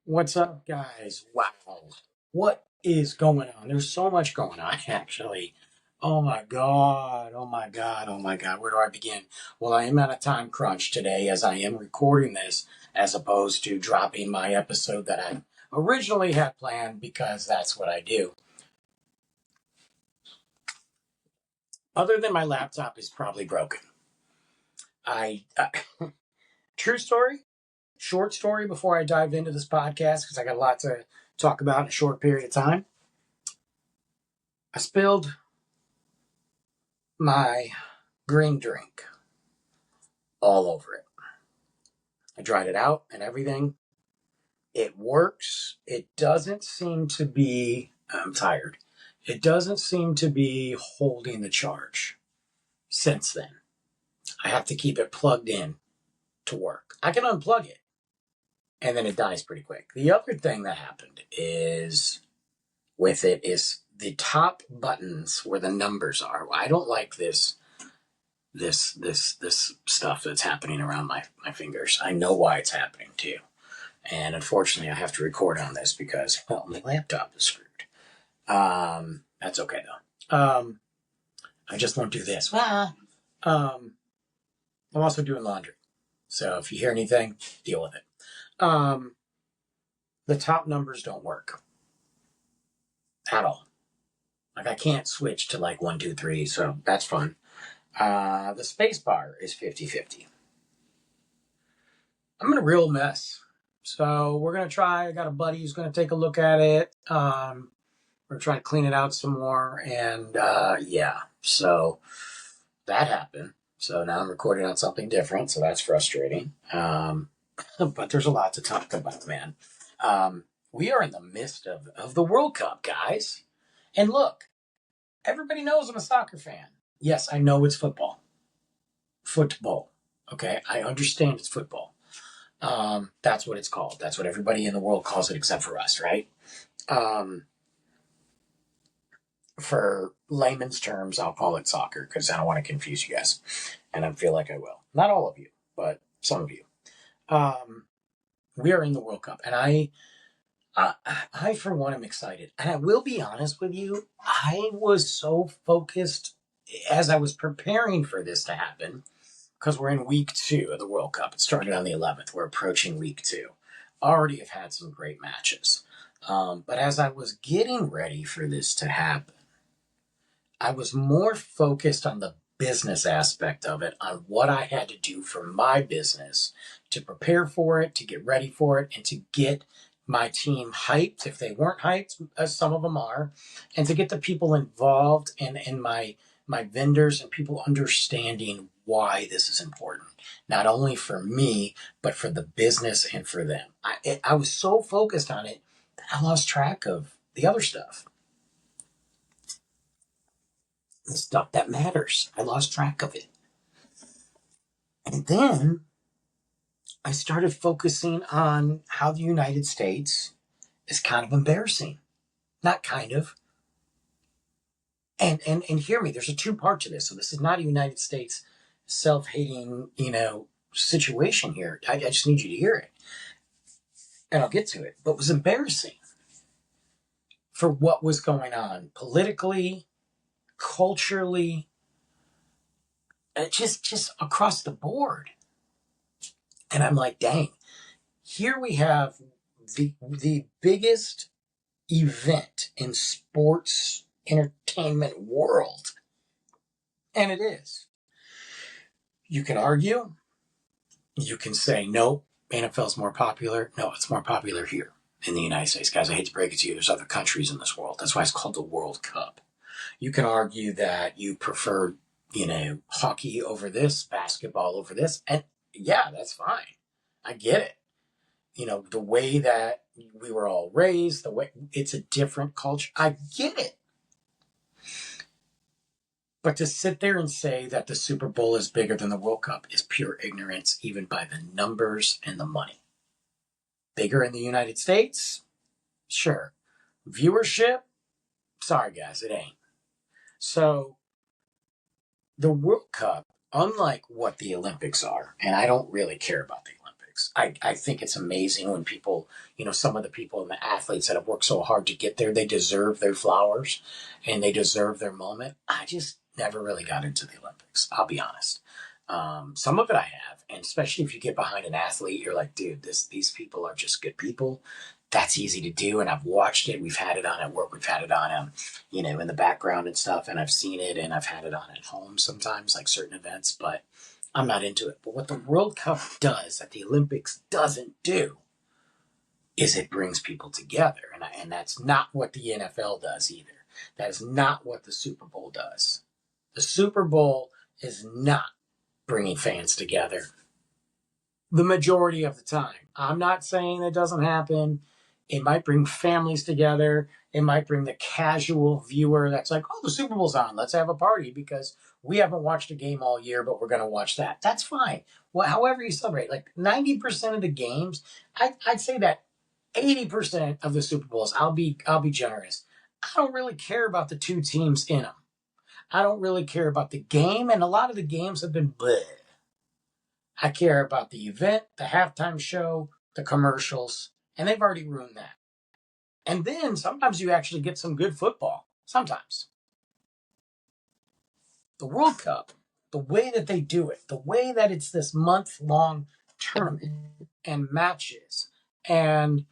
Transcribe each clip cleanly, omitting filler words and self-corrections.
What's up, guys? Wow. What is going on? There's so much going on, actually. Oh my God. Oh my God. Oh my God. Where do I begin? Well, I am at a time crunch today as I am recording this, as opposed to dropping my episode that I originally had planned because that's what I do. Other than my laptop is probably broken. True story, short story before I dive into this podcast because I got a lot to talk about in a short period of time. I spilled my green drink all over it. I dried it out and everything. It works. It doesn't seem to be, I'm tired. It doesn't seem to be holding the charge since then. I have to keep it plugged in to work. I can unplug it and then it dies pretty quick. The other thing that happened is with it is the top buttons where the numbers are. I don't like this stuff that's happening around my fingers. I know why it's happening too. And unfortunately I have to record on this because, well, my laptop is screwed. That's okay though. I just won't do this. I'm also doing laundry. So if you hear anything, deal with it. The top numbers don't work at all. Like I can't switch to like 1, 2, 3, so that's fun. The space bar is 50-50. I'm in a real mess. So we're going to try. I got a buddy who's going to take a look at it. We're going to try to clean it out some more. And yeah, so that happened. So now I'm recording on something different. So that's frustrating. But there's a lot to talk about, man. We are in the midst of the World Cup, guys. And look, everybody knows I'm a soccer fan. Yes, I know it's football. Football. Okay, I understand it's football. That's what it's called. That's what everybody in the world calls it except for us, right? For layman's terms, I'll call it soccer because I don't want to confuse you guys. And I feel like I will. Not all of you, but some of you. We are in the World Cup. And I, for one, am excited. And I will be honest with you, I was so focused as I was preparing for this to happen because we're in week 2 of the World Cup. It started on the 11th. We're approaching week 2. Already have had some great matches. But as I was getting ready for this to happen, I was more focused on the business aspect of it, on what I had to do for my business to prepare for it, to get ready for it, and to get my team hyped if they weren't hyped, as some of them are, and to get the people involved and my vendors and people understanding why this is important, not only for me, but for the business and for them. I was so focused on it that I lost track of the other stuff. The stuff that matters. I lost track of it. And then I started focusing on how the United States is kind of embarrassing. Not kind of. And hear me, there's a 2-part to this. So this is not a United States self-hating, situation here. I just need you to hear it. And I'll get to it. But it was embarrassing for what was going on politically, culturally, just across the board. And I'm like, dang, here we have the biggest event in sports entertainment world. And it is. You can argue. You can say, no, NFL's more popular. No, it's more popular here in the United States. Guys, I hate to break it to you. There's other countries in this world. That's why it's called the World Cup. You can argue that you prefer, hockey over this, basketball over this. And yeah, that's fine. I get it. The way that we were all raised, the way it's a different culture. I get it. But to sit there and say that the Super Bowl is bigger than the World Cup is pure ignorance, even by the numbers and the money. Bigger in the United States? Sure. Viewership? Sorry, guys, it ain't. So, the World Cup, unlike what the Olympics are, and I don't really care about the Olympics, Olympics. I think it's amazing when people, some of the people and the athletes that have worked so hard to get there, they deserve their flowers and they deserve their moment. I just never really got into the Olympics, I'll be honest. Some of it I have, and especially if you get behind an athlete, you're like, dude, these people are just good people. That's easy to do, and I've watched it. We've had it on at work. We've had it on, in the background and stuff, and I've seen it, and I've had it on at home sometimes, like certain events. But I'm not into it. But what the World Cup does that the Olympics doesn't do is it brings people together, and that's not what the NFL does either. That is not what the Super Bowl does. The Super Bowl is not bringing fans together the majority of the time. I'm not saying that doesn't happen. It might bring families together. It might bring the casual viewer that's like, oh, the Super Bowl's on. Let's have a party because we haven't watched a game all year, but we're going to watch that. That's fine. Well, however you celebrate, like 90% of the games, I'd say that 80% of the Super Bowls, I'll be generous. I don't really care about the two teams in them. I don't really care about the game, and a lot of the games have been bleh. I care about the event, the halftime show, the commercials, and they've already ruined that. And then sometimes you actually get some good football. Sometimes. The World Cup, the way that they do it, the way that it's this month-long tournament and matches, and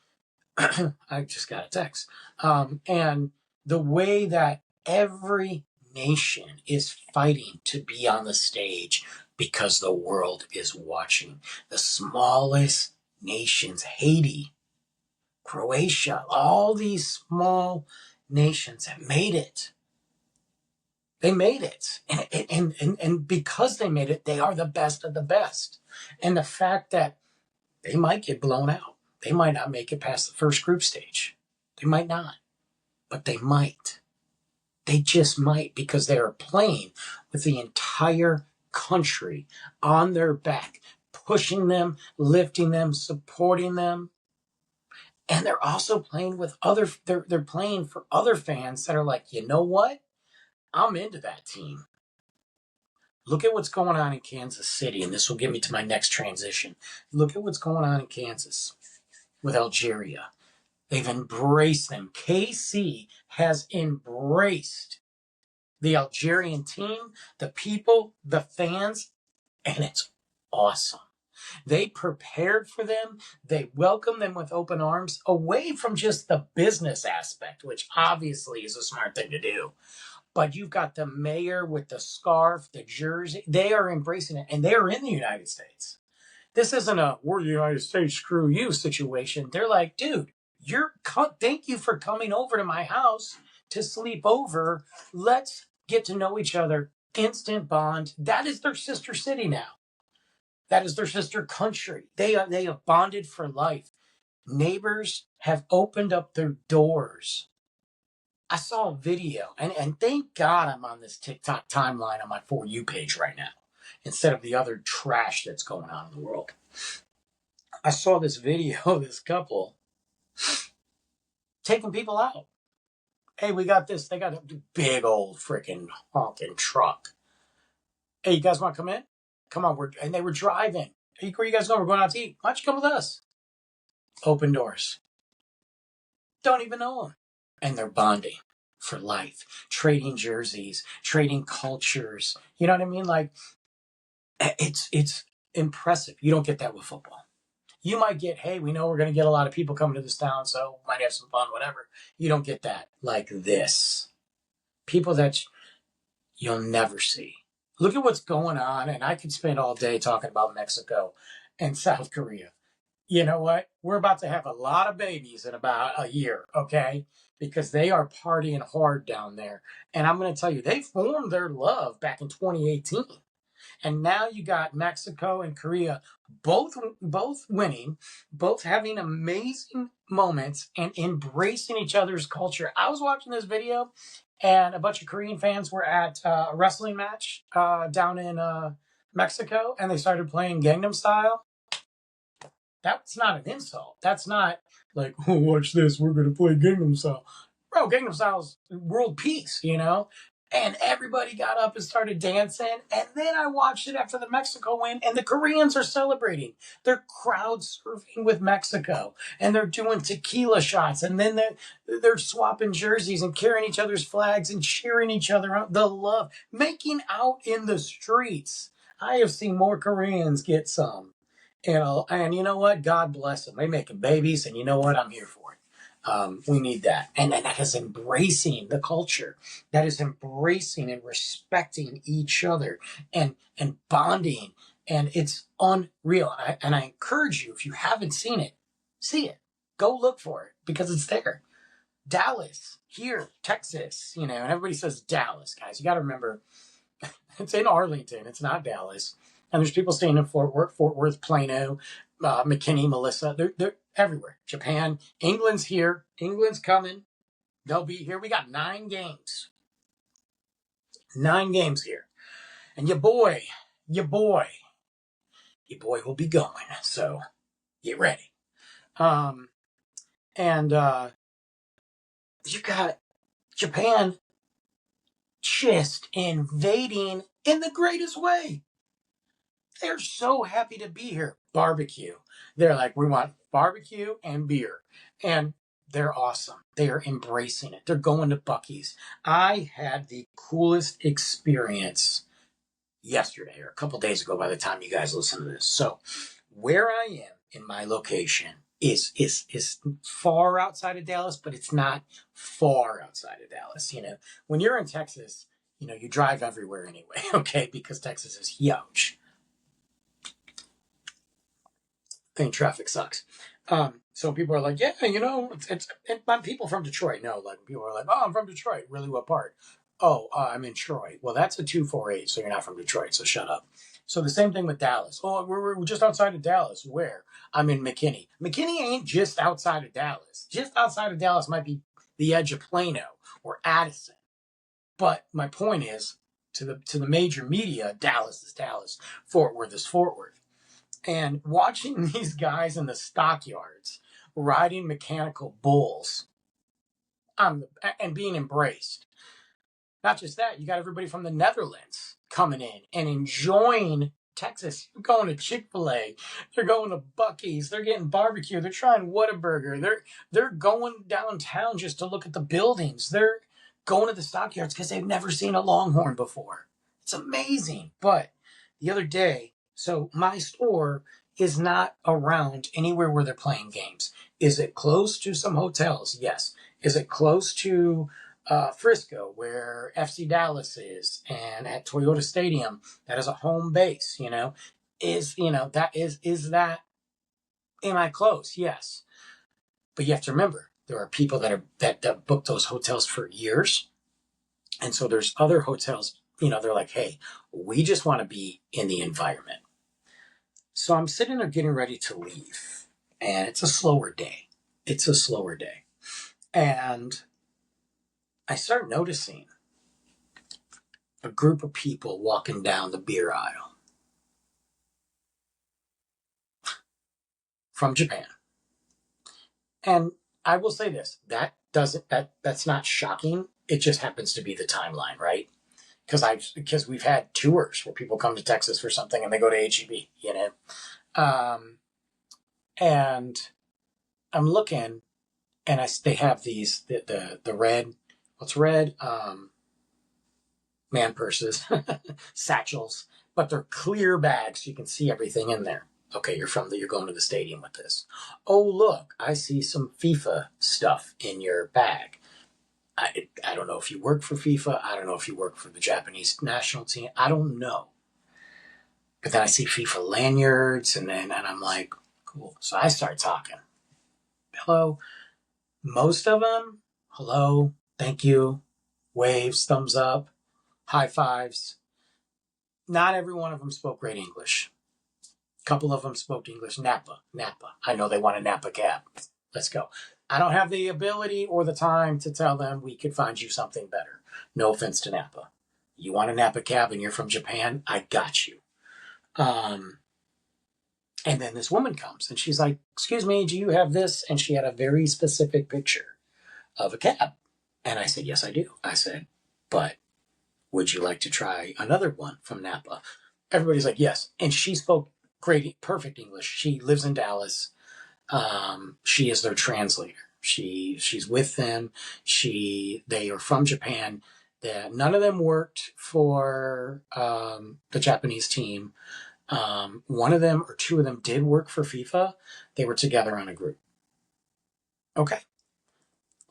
I just got a text, and the way that every nation is fighting to be on the stage because the world is watching. The smallest nations, Haiti, Croatia, all these small nations have made it. They made it. And because they made it, they are the best of the best. And the fact that they might get blown out. They might not make it past the first group stage. They might not. But they might. They just might, because they are playing with the entire country on their back, pushing them, lifting them, supporting them. And they're also playing with they're playing for other fans that are like, you know what? I'm into that team. Look at what's going on in Kansas City, and this will get me to my next transition. Look at what's going on in Kansas with Algeria. They've embraced them. KC has embraced the Algerian team, the people, the fans, and it's awesome. They prepared for them. They welcomed them with open arms, away from just the business aspect, which obviously is a smart thing to do. But you've got the mayor with the scarf, the jersey. They are embracing it, and they are in the United States. This isn't a "we're the United States, screw you" situation. They're like, dude, thank you for coming over to my house to sleep over. Let's get to know each other. Instant bond. That is their sister city now. That is their sister country. They have bonded for life. Neighbors have opened up their doors. I saw a video, and thank God I'm on this TikTok timeline on my For You page right now, instead of the other trash that's going on in the world. I saw this video of this couple taking people out. Hey, we got this. They got a big old freaking honking truck. Hey, you guys want to come in? Come on, and they were driving. Hey, where you guys going? We're going out to eat. Why don't you come with us? Open doors. Don't even know them. And they're bonding for life, trading jerseys, trading cultures. You know what I mean? Like, it's impressive. You don't get that with football. You might get, hey, we know we're going to get a lot of people coming to this town, so we might have some fun, whatever. You don't get that like this. People that you'll never see. Look at what's going on, and I could spend all day talking about Mexico and South Korea. You know what? We're about to have a lot of babies in about a year, okay? Because they are partying hard down there. And I'm going to tell you, they formed their love back in 2018. And now you got Mexico and Korea both winning, both having amazing moments and embracing each other's culture. I was watching this video, and a bunch of Korean fans were at a wrestling match down in Mexico, and they started playing Gangnam Style. That's not an insult. That's not like, oh, watch this, we're going to play Gangnam Style. Bro, Gangnam Style's world peace, you know? And everybody got up and started dancing. And then I watched it after the Mexico win, and the Koreans are celebrating. They're crowd surfing with Mexico, and they're doing tequila shots, and then they're swapping jerseys and carrying each other's flags and cheering each other out. The love, making out in the streets. I have seen more Koreans get some. And you know what? God bless them. They're making babies, and you know what? I'm here for it. We need that. And that is embracing the culture. That is embracing and respecting each other and bonding. And it's unreal. And I encourage you, if you haven't seen it, see it. Go look for it because it's there. Dallas, here, Texas, and everybody says Dallas, guys. You got to remember, it's in Arlington. It's not Dallas. And there's people staying in Fort Worth, Plano, McKinney, Melissa. They're everywhere. Japan, England's here. England's coming. They'll be here. We got 9 games. 9 games here. And your boy will be going. So get ready. And you got Japan just invading in the greatest way. They're so happy to be here. Barbecue. They're like, we want barbecue and beer. And they're awesome. They are embracing it. They're going to Buc-ee's. I had the coolest experience yesterday or a couple days ago by the time you guys listen to this. So where I am in my location is far outside of Dallas, but it's not far outside of Dallas. When you're in Texas, you drive everywhere anyway, okay? Because Texas is huge. And traffic sucks. So people are like, yeah, it's I'm people from Detroit. No, like people are like, oh, I'm from Detroit. Really, what part? Oh, I'm in Troy. Well, that's a 248, so you're not from Detroit, so shut up. So the same thing with Dallas. Oh, we're just outside of Dallas. Where? I'm in McKinney. McKinney ain't just outside of Dallas. Just outside of Dallas might be the edge of Plano or Addison. But my point is, to the major media, Dallas is Dallas. Fort Worth is Fort Worth. And watching these guys in the stockyards riding mechanical bulls and being embraced. Not just that, you got everybody from the Netherlands coming in and enjoying Texas. You're going to Chick-fil-A. They're going to Buc-ee's. They're getting barbecue. They're trying Whataburger. They're going downtown just to look at the buildings. They're going to the stockyards because they've never seen a Longhorn before. It's amazing. But the other day, so my store is not around anywhere where they're playing games. Is it close to some hotels? Yes. Is it close to Frisco, where FC Dallas is, and at Toyota Stadium, that is a home base? Is that? Am I close? Yes. But you have to remember, there are people that book those hotels for years, and so there's other hotels. They're like, hey, we just want to be in the environment. So I'm sitting there getting ready to leave, and it's a slower day. And I start noticing a group of people walking down the beer aisle from Japan. And I will say this, that's not shocking. It just happens to be the timeline, right? Because we've had tours where people come to Texas for something and they go to HEB, and I'm looking, and they have these the red, what's red, man purses, satchels, but they're clear bags, so you can see everything in there. Okay, you're going to the stadium with this. Oh, look, I see some FIFA stuff in your bag. I don't know if you work for FIFA. I don't know if you work for the Japanese national team. I don't know. But then I see FIFA lanyards, and I'm like, cool. So I start talking. Hello. Most of them, hello, thank you, waves, thumbs up, high fives. Not every one of them spoke great English. A couple of them spoke English. Napa. I know they want a Napa cab. Let's go. I don't have the ability or the time to tell them we could find you something better. No offense to Napa. You want a Napa cab and you're from Japan? I got you. And then this woman comes and she's like, excuse me, do you have this? And she had a very specific picture of a cab. And I said, yes, I do. I said, but would you like to try another one from Napa? Everybody's like, yes. And she spoke great, perfect English. She lives in Dallas. She is their translator. She's with them. They are from Japan. None of them worked for the Japanese team. One of them or two of them did work for FIFA. They were together on a group. Okay.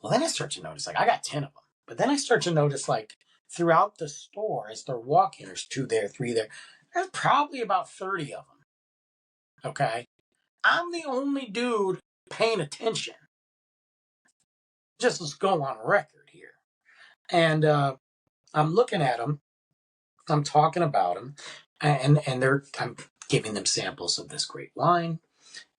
Well, then I start to notice, like, I got 10 of them. But then I start to notice, like, throughout the store, as they're walking, there's 2 there, 3 there. There's probably about 30 of them. Okay. I'm the only dude paying attention. Just let's go on record here. And I'm looking at them. I'm talking about them. And I'm giving them samples of this great wine.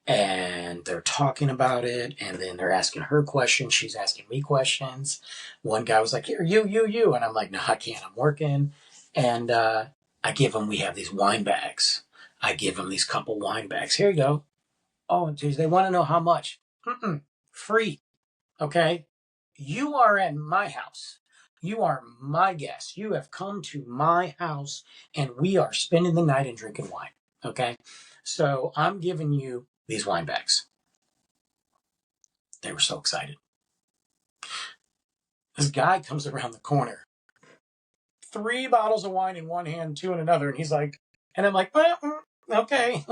And they're talking about it, and then they're asking her questions. She's asking me questions. One guy was like, here, you. And I'm like, no, I can't. I'm working. And we have these wine bags. I give them these couple wine bags. Here you go. Oh, geez, they want to know how much. Free. Okay? You are at my house. You are my guest. You have come to my house, and we are spending the night and drinking wine. Okay? So I'm giving you these wine bags. They were so excited. This guy comes around the corner, 3 bottles of wine in one hand, 2 in another, and he's like, and I'm like, well, okay.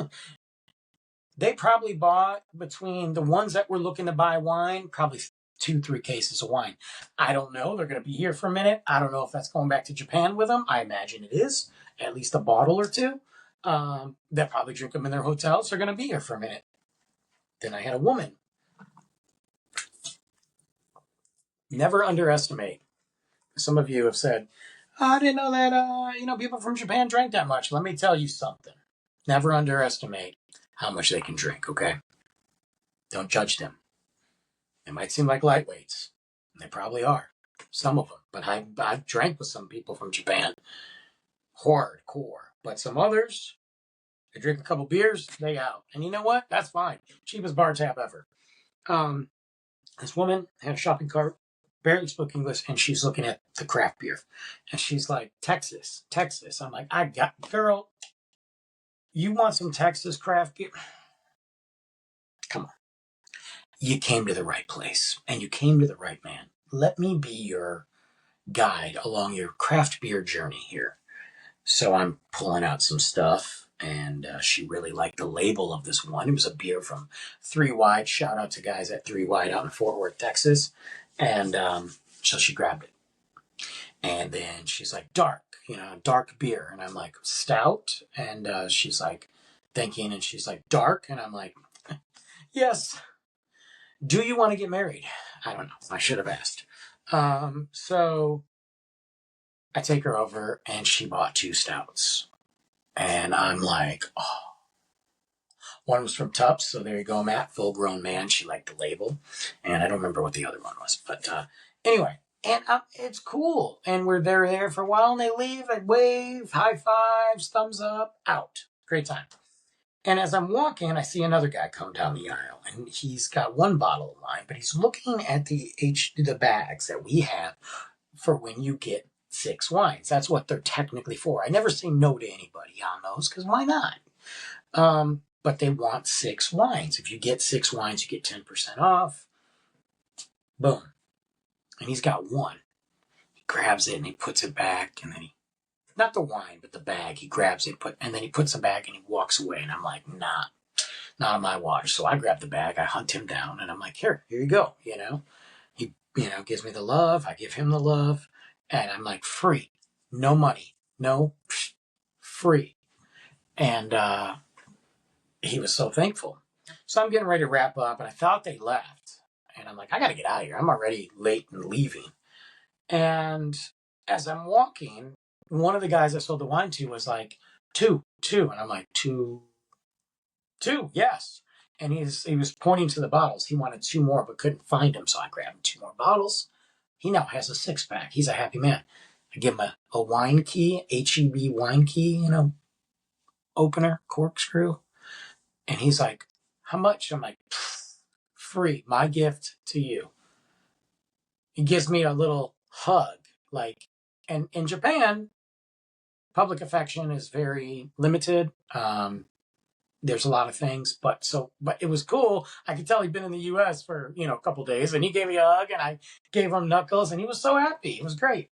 They probably bought, between the ones that were looking to buy wine, probably 2-3 cases of wine. I don't know. They're going to be here for a minute. I don't know if that's going back to Japan with them. I imagine it is. At least a bottle or 2. They'll probably drink them in their hotels. They're going to be here for a minute. Then I had a woman. Never underestimate. Some of you have said, oh, I didn't know that, people from Japan drank that much. Let me tell you something. Never underestimate how much they can drink, okay? Don't judge them. They might seem like lightweights. They probably are. Some of them. But I've drank with some people from Japan. Hardcore. But some others, they drink a couple beers, they out. And you know what? That's fine. Cheapest bar tab ever. This woman had a shopping cart, barely spoke English, and she's looking at the craft beer. And she's like, Texas. I'm like, girl, you want some Texas craft beer? Come on. You came to the right place, and you came to the right man. Let me be your guide along your craft beer journey here. So I'm pulling out some stuff, and she really liked the label of this one. It was a beer from 3 Wide. Shout out to guys at 3 Wide out in Fort Worth, Texas. And so she grabbed it. And then she's like, dark beer. And I'm like, stout? And she's like, thinking, and she's like, dark? And I'm like, yes. Do you want to get married? I don't know. I should have asked. So I take her over, and she bought 2 stouts. And I'm like, oh. One was from Tupps, so there you go, Matt. Full grown man. She liked the label. And I don't remember what the other one was. But anyway, and it's cool. And we're there for a while, and they leave. I wave, high fives, thumbs up, out. Great time. And as I'm walking, I see another guy come down the aisle. And he's got 1 bottle of wine, but he's looking at the bags that we have for when you get 6 wines. That's what they're technically for. I never say no to anybody on those, because why not? But they want 6 wines. If you get 6 wines, you get 10% off. Boom. And he's got 1. He grabs it and he puts it back, and then not the wine, but the bag. He grabs it, and then he puts it back and he walks away. And I'm like, nah, not on my watch. So I grab the bag, I hunt him down, and I'm like, here you go. He, gives me the love. I give him the love. And I'm like, free. No money. No, free. And he was so thankful. So I'm getting ready to wrap up, and I thought they left. And I'm like, I got to get out of here. I'm already late and leaving. And as I'm walking, one of the guys I sold the wine to was like, 2. And I'm like, 2, yes. And he was pointing to the bottles. He wanted 2 more, but couldn't find them. So I grabbed him 2 more bottles. He now has a 6-pack. He's a happy man. I give him a wine key, HEB wine key, opener, corkscrew. And he's like, how much? I'm like, free. My gift to you. He gives me a little hug, like, And in Japan, public affection is very limited. There's a lot of things, but it was cool. I could tell he'd been in the U.S. for a couple days, and he gave me a hug, and I gave him knuckles, and he was so happy. It was great.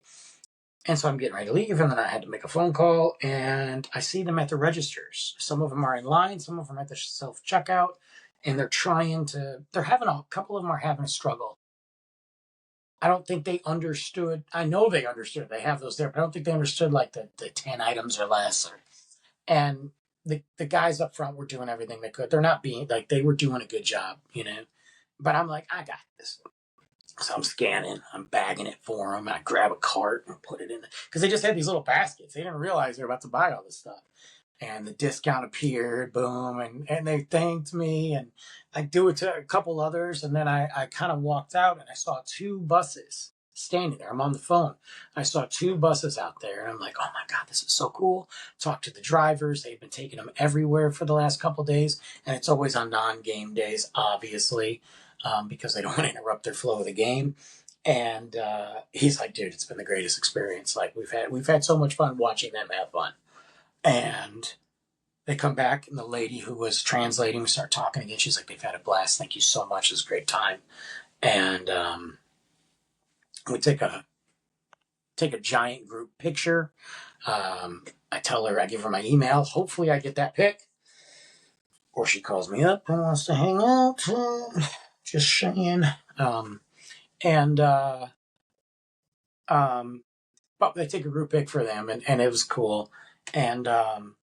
And so I'm getting ready to leave, and then I had to make a phone call, and I see them at the registers. Some of them are in line, some of them at the self checkout, and a couple of them are having a struggle. I don't think they understood. I know they understood. They have those there, but I don't think they understood like the 10 items or less. And the guys up front were doing everything they could. They're not being like, they were doing a good job, But I'm like, I got this. So I'm scanning, I'm bagging it for them. I grab a cart and put it in because they just had these little baskets. They didn't realize they were about to buy all this stuff. And the discount appeared, boom, and they thanked me. And I do it to a couple others. And then I kind of walked out and I saw 2 buses standing there. I'm on the phone. I saw 2 buses out there and I'm like, oh my God, this is so cool. Talked to the drivers. They've been taking them everywhere for the last couple of days. And it's always on non-game days, obviously, because they don't want to interrupt their flow of the game. And he's like, dude, it's been the greatest experience. Like we've had so much fun watching them have fun. And they come back, and the lady who was translating, we start talking again. She's like, they've had a blast. Thank you so much. It was a great time. And we take a giant group picture. I tell her, I give her my email. Hopefully I get that pic. Or she calls me up and wants to hang out. Just saying. But they take a group pic for them, and it was cool. And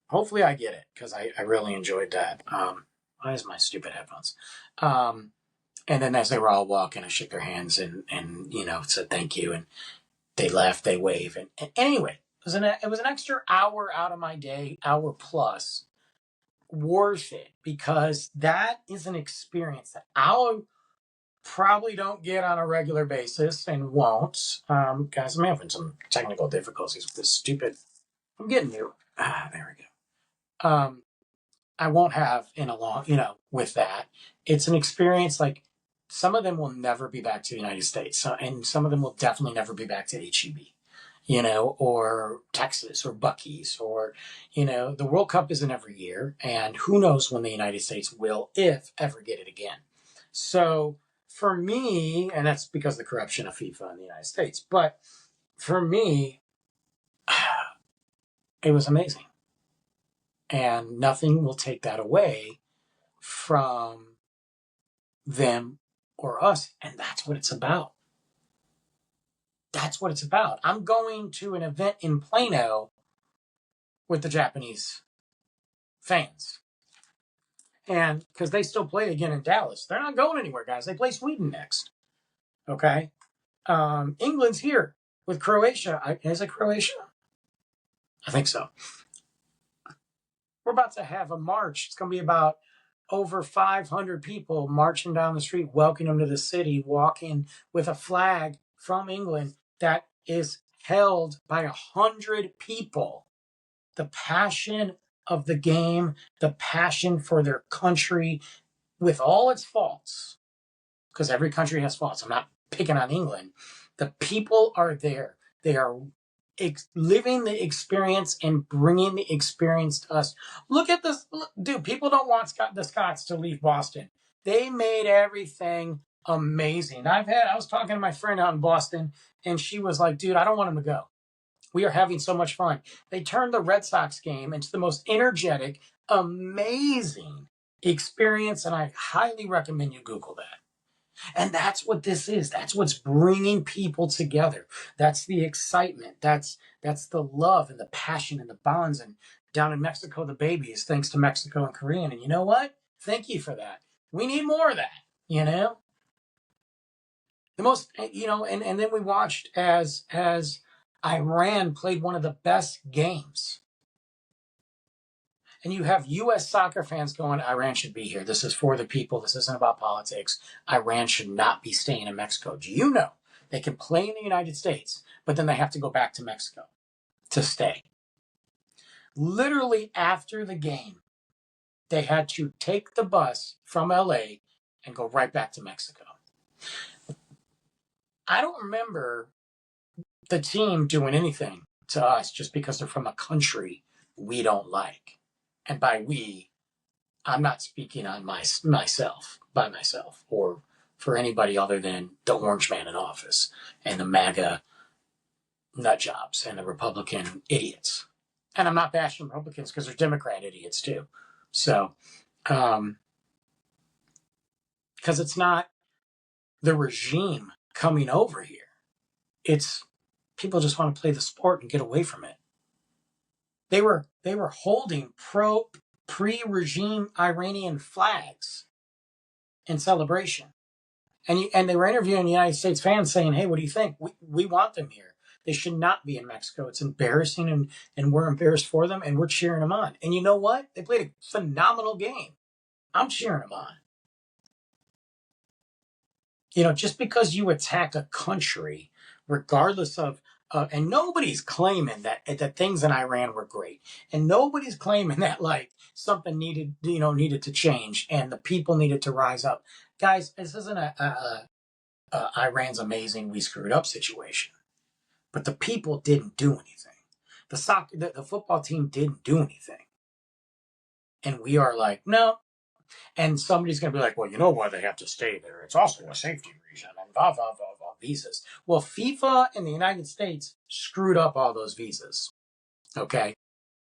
hopefully I get it because I really enjoyed that. Why is my stupid headphones? And then as they were all walking, I shook their hands and said thank you. And they left, they wave. And anyway, it was an extra hour out of my day, hour plus, worth it because that is an experience that I'll probably don't get on a regular basis and won't. Guys, I'm having some technical difficulties with this stupid. I'm getting new. There we go. I won't have in a long, with that. It's an experience like some of them will never be back to the United States. And some of them will definitely never be back to HEB, or Texas or Buc-ee's or, the World Cup isn't every year. And who knows when the United States will, if ever, get it again. So for me, and that's because of the corruption of FIFA in the United States, but for me, it was amazing. And nothing will take that away from them or us. And that's what it's about. That's what it's about. I'm going to an event in Plano with the Japanese fans. And because they still play again in Dallas. They're not going anywhere, guys. They play Sweden next. Okay? England's here with Croatia. Is it Croatia? I think so. We're about to have a march. It's going to be about over 500 people marching down the street, welcoming them to the city, walking with a flag from England that is held by 100 people. The passion of the game, the passion for their country, with all its faults, because every country has faults. I'm not picking on England. The people are there. They are living the experience and bringing the experience to us. Look at this. Dude, people don't want the Scots to leave Boston. They made everything amazing. I was talking to my friend out in Boston, and she was like, dude, I don't want him to go. We are having so much fun. They turned the Red Sox game into the most energetic, amazing experience, and I highly recommend you Google that. And that's what this is. That's what's bringing people together. That's the excitement. That's the love and the passion and the bonds. And down in Mexico, the babies, thanks to Mexico and Korean. And you know what? Thank you for that. We need more of that, The most, and then we watched as Iran played one of the best games. And you have U.S. soccer fans going, Iran should be here. This is for the people. This isn't about politics. Iran should not be staying in Mexico. Do you know they can play in the United States, but then they have to go back to Mexico to stay? Literally after the game, they had to take the bus from L.A. and go right back to Mexico. I don't remember the team doing anything to us just because they're from a country we don't like. And by we, I'm not speaking on by myself, or for anybody other than the orange man in office and the MAGA nut jobs and the Republican idiots. And I'm not bashing Republicans because they're Democrat idiots too. So, because it's not the regime coming over here. It's people just want to play the sport and get away from it. They were holding pre-regime Iranian flags in celebration. And they were interviewing United States fans saying, hey, what do you think? We want them here. They should not be in Mexico. It's embarrassing, and we're embarrassed for them, and we're cheering them on. And you know what? They played a phenomenal game. I'm cheering them on. Just because you attack a country, regardless of, and nobody's claiming that things in Iran were great, and nobody's claiming that like something needed to change, and the people needed to rise up. Guys, this isn't a Iran's amazing, we screwed up situation, but the people didn't do anything. The football team didn't do anything, and we are like, no. And somebody's going to be like, well, you know why they have to stay there? It's also a safety reason and blah, blah, blah, blah, visas. Well, FIFA and the United States screwed up all those visas. Okay?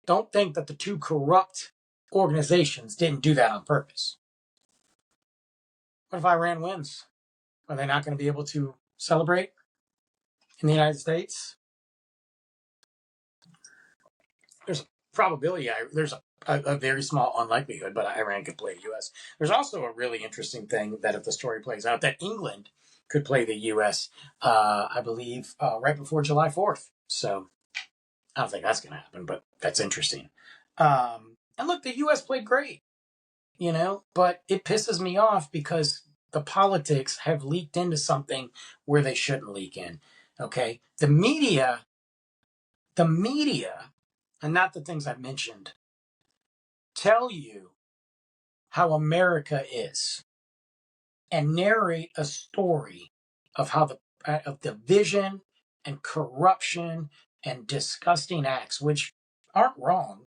Don't think that the two corrupt organizations didn't do that on purpose. What if Iran wins? Are they not going to be able to celebrate in the United States? There's a probability, there's a very small unlikelihood, but Iran could play the U.S. There's also a really interesting thing that if the story plays out, that England could play the U.S., I believe, right before July 4th. So I don't think that's going to happen, but that's interesting. And look, the U.S. played great, but it pisses me off because the politics have leaked into something where they shouldn't leak in, okay? The media, and not the things I've mentioned, tell you how America is and narrate a story of how of division and corruption and disgusting acts, which aren't wrong,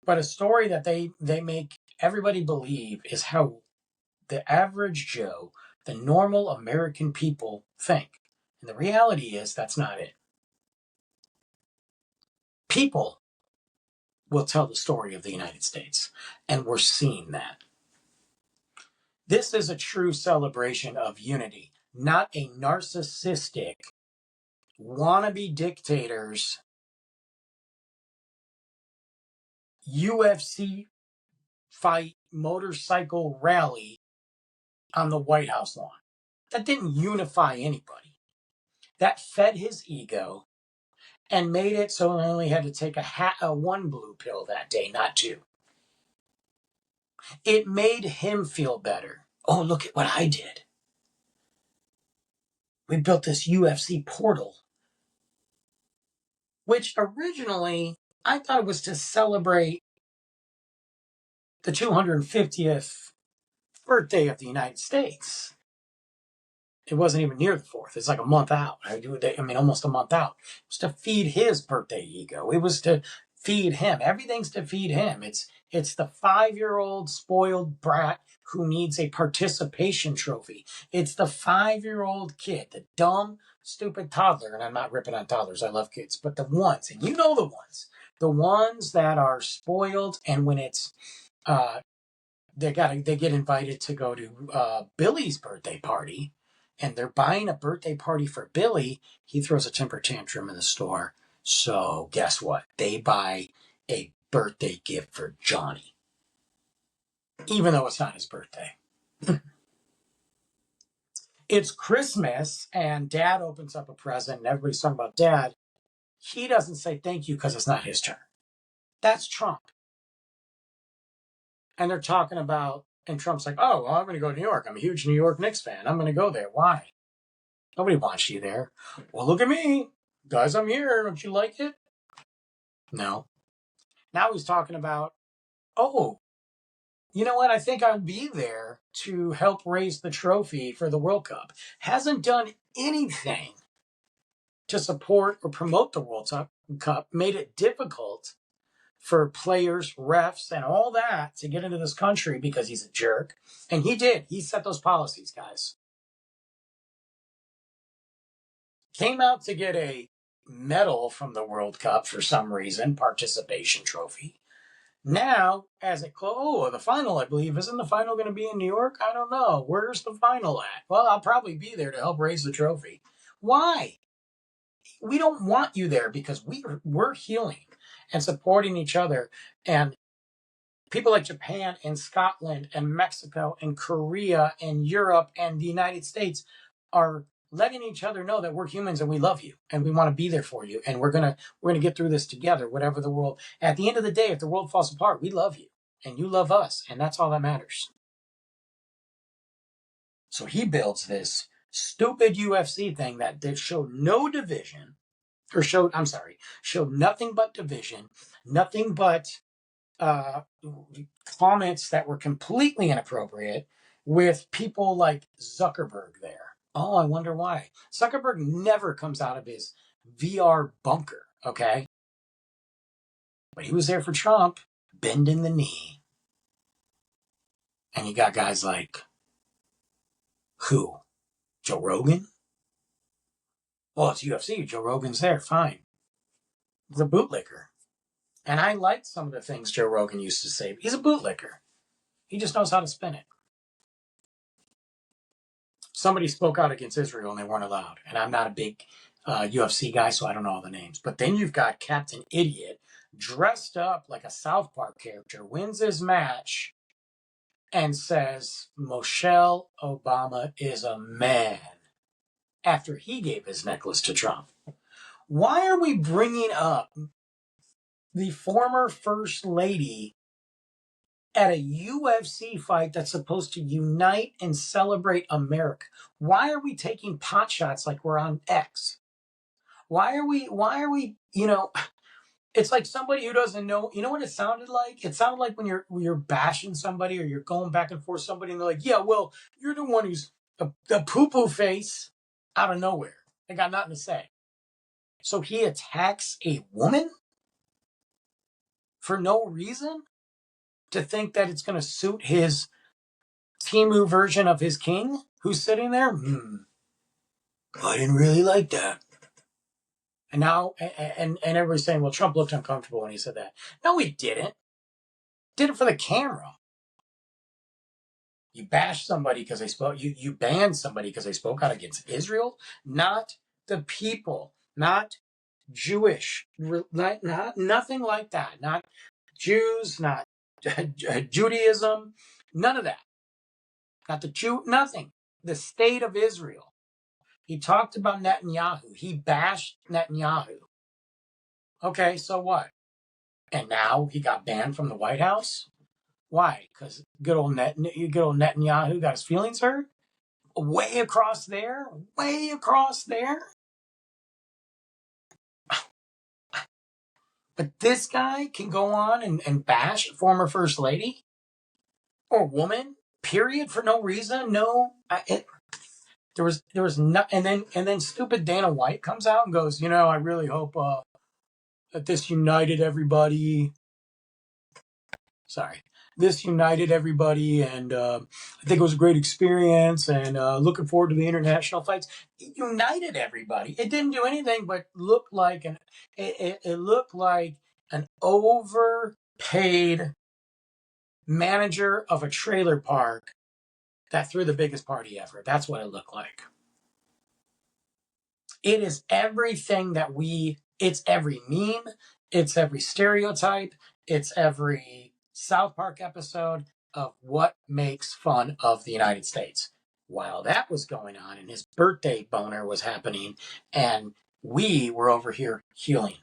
but a story that they make everybody believe is how the average Joe, the normal American people think. And the reality is that's not it. People will tell the story of the United States, and we're seeing that. This is a true celebration of unity, not a narcissistic, wannabe dictators, UFC fight motorcycle rally on the White House lawn. That didn't unify anybody. That fed his ego and made it so he only had to take a one blue pill that day, not two. It made him feel better. Oh, look at what I did. We built this UFC portal, which originally I thought it was to celebrate the 250th birthday of the United States. It wasn't even near the 4th. It's like a month out. Almost a month out. It was to feed his birthday ego. It was to feed him. Everything's to feed him. It's the 5-year-old spoiled brat who needs a participation trophy. It's the 5-year-old kid, the dumb, stupid toddler. And I'm not ripping on toddlers. I love kids. But the ones, and you know the ones that are spoiled, and when it's they get invited to go to Billy's birthday party, and they're buying a birthday party for Billy. He throws a temper tantrum in the store. So guess what? They buy a birthday gift for Johnny, even though it's not his birthday. It's Christmas, and Dad opens up a present, and everybody's talking about Dad. He doesn't say thank you because it's not his turn. That's Trump. And they're talking about, and Trump's like, oh, well, I'm going to go to New York. I'm a huge New York Knicks fan. I'm going to go there. Why? Nobody wants you there. Well, look at me. Guys, I'm here. Don't you like it? No. Now he's talking about, oh, you know what? I think I'll be there to help raise the trophy for the World Cup. Hasn't done anything to support or promote the World Cup made it difficult for players, refs, and all that to get into this country because he's a jerk. And he did. He set those policies, guys. Came out to get a medal from the World Cup for some reason, participation trophy. Now, as it the final, I believe, isn't the final going to be in New York? I don't know. Where's the final at? Well, I'll probably be there to help raise the trophy. Why? We don't want you there because we're healing and supporting each other. And people like Japan and Scotland and Mexico and Korea and Europe and the United States are letting each other know that we're humans and we love you and we want to be there for you and we're gonna get through this together. Whatever the world. At the end of the day, if the world falls apart, we love you and you love us, and that's all that matters. So he builds this stupid UFC thing that showed no division, or showed nothing but division, nothing but comments that were completely inappropriate with people like Zuckerberg there. Oh, I wonder why. Zuckerberg never comes out of his VR bunker, okay? But he was there for Trump, bending the knee. And you got guys like, who? Joe Rogan? Well, it's UFC. Joe Rogan's there. Fine. The bootlicker. And I liked some of the things Joe Rogan used to say. He's a bootlicker. He just knows how to spin it. Somebody spoke out against Israel and they weren't allowed. And I'm not a big UFC guy, so I don't know all the names. But then you've got Captain Idiot dressed up like a South Park character, wins his match, and says, Michelle Obama is a man, after he gave his necklace to Trump. Why are we bringing up the former First Lady at a UFC fight that's supposed to unite and celebrate America? Why are we taking pot shots like we're on X? Why are we, it's like somebody who doesn't know, you know what it sounded like? It sounded like when you're bashing somebody or you're going back and forth somebody and they're like, yeah, well, you're the one who's the poo-poo face out of nowhere. They got nothing to say. So he attacks a woman for no reason to think that it's going to suit his Timu version of his king who's sitting there? I didn't really like that. And now, and everybody's saying, well, Trump looked uncomfortable when he said that. No, he didn't. Did it for the camera. You bashed somebody because they spoke, you banned somebody because they spoke out against Israel, not the people, not Jewish, nothing like that. Not Jews, not Judaism, none of that. Not the Jew, nothing. The state of Israel. He talked about Netanyahu. He bashed Netanyahu. Okay, so what? And now he got banned from the White House? Why? Because good old Netanyahu got his feelings hurt? Way across there? Way across there? But this guy can go on and bash a former First Lady? Or woman? Period, for no reason? No. There was no, and then stupid Dana White comes out and goes, I really hope that this united everybody. Sorry. This united everybody, and I think it was a great experience, and looking forward to the international fights. It united everybody. It didn't do anything but look like it looked like an overpaid manager of a trailer park that threw the biggest party ever. That's what it looked like. It is everything it's every meme, it's every stereotype, it's every South Park episode of what makes fun of the United States. While that was going on and his birthday boner was happening, and we were over here healing.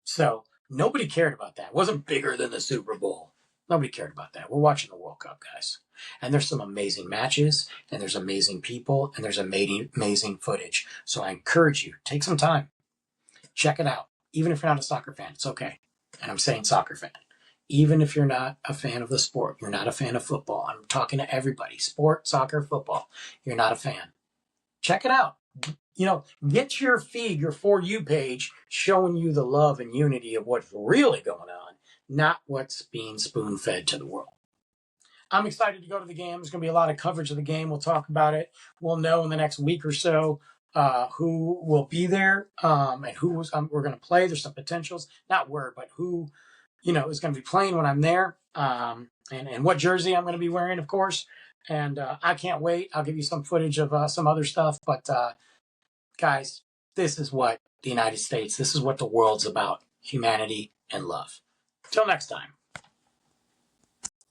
So nobody cared about that. It wasn't bigger than the Super Bowl. Nobody cared about that. We're watching the World Cup, guys. And there's some amazing matches, and there's amazing people, and there's amazing footage. So I encourage you, take some time. Check it out. Even if you're not a soccer fan, it's okay. And I'm saying soccer fan. Even if you're not a fan of the sport, you're not a fan of football. I'm talking to everybody. Sport, soccer, football. You're not a fan. Check it out. Get your feed, your For You page, showing you the love and unity of what's really going on, not what's being spoon fed to the world. I'm excited to go to the game. There's going to be a lot of coverage of the game. We'll talk about it. We'll know in the next week or so who will be there and who we're going to play. There's some potentials, not where, but who is going to be playing when I'm there, and what jersey I'm going to be wearing, of course. And I can't wait. I'll give you some footage of some other stuff. But guys, this is what the United States, this is what the world's about: humanity and love. Till next time.